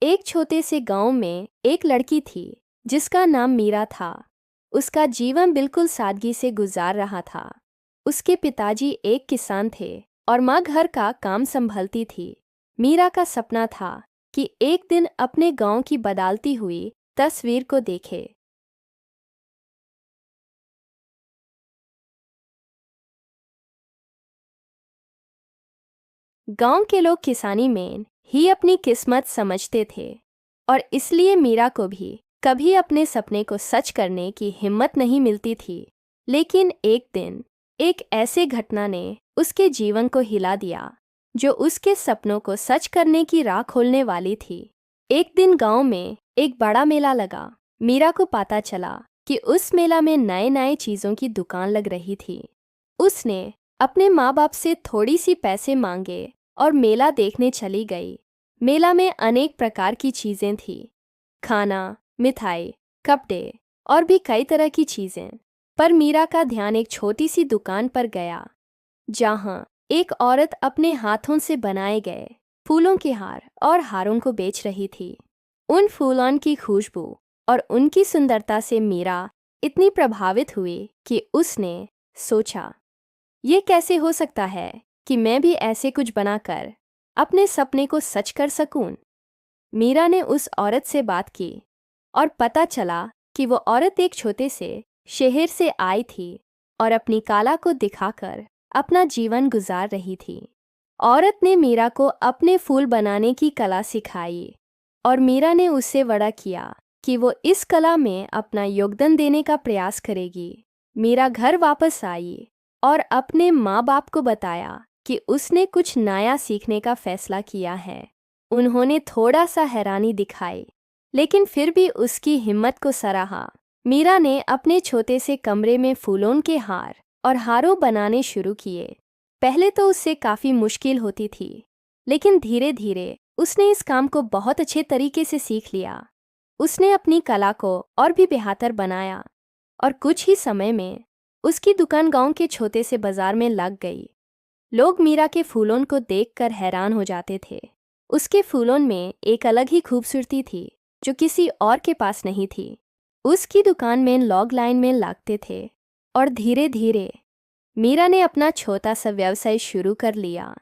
एक छोटे से गांव में एक लड़की थी जिसका नाम मीरा था। उसका जीवन बिल्कुल सादगी से गुजार रहा था। उसके पिताजी एक किसान थे और माँ घर का काम संभालती थी। मीरा का सपना था कि एक दिन अपने गांव की बदलती हुई तस्वीर को देखे। गांव के लोग किसानी में ही अपनी किस्मत समझते थे और इसलिए मीरा को भी कभी अपने सपने को सच करने की हिम्मत नहीं मिलती थी। लेकिन एक दिन एक ऐसे घटना ने उसके जीवन को हिला दिया जो उसके सपनों को सच करने की राह खोलने वाली थी। एक दिन गांव में एक बड़ा मेला लगा। मीरा को पता चला कि उस मेला में नए नए चीज़ों की दुकान लग रही थी। उसने अपने माँ बाप से थोड़ी सी पैसे मांगे और मेला देखने चली गई। मेला में अनेक प्रकार की चीज़ें थीं, खाना, मिठाई, कपड़े और भी कई तरह की चीज़ें। पर मीरा का ध्यान एक छोटी सी दुकान पर गया जहाँ एक औरत अपने हाथों से बनाए गए फूलों के हार और हारों को बेच रही थी। उन फूलों की खुशबू और उनकी सुंदरता से मीरा इतनी प्रभावित हुई कि उसने सोचा, ये कैसे हो सकता है कि मैं भी ऐसे कुछ बनाकर अपने सपने को सच कर सकूं। मीरा ने उस औरत से बात की और पता चला कि वो औरत एक छोटे से शहर से आई थी और अपनी कला को दिखाकर अपना जीवन गुजार रही थी। औरत ने मीरा को अपने फूल बनाने की कला सिखाई और मीरा ने उससे वादा किया कि वो इस कला में अपना योगदान देने का प्रयास करेगी। मीरा घर वापस आई और अपने माँ बाप को बताया कि उसने कुछ नया सीखने का फैसला किया है। उन्होंने थोड़ा सा हैरानी दिखाई, लेकिन फिर भी उसकी हिम्मत को सराहा। मीरा ने अपने छोटे से कमरे में फूलों के हार और हारों बनाने शुरू किए। पहले तो उससे काफ़ी मुश्किल होती थी, लेकिन धीरे धीरे उसने इस काम को बहुत अच्छे तरीके से सीख लिया। उसने अपनी कला को और भी बेहतर बनाया और कुछ ही समय में उसकी दुकान गांव के छोटे से बाजार में लग गई। लोग मीरा के फूलों को देखकर हैरान हो जाते थे। उसके फूलों में एक अलग ही खूबसूरती थी जो किसी और के पास नहीं थी। उसकी दुकान में लोग लाइन में लगते थे और धीरे धीरे मीरा ने अपना छोटा सा व्यवसाय शुरू कर लिया।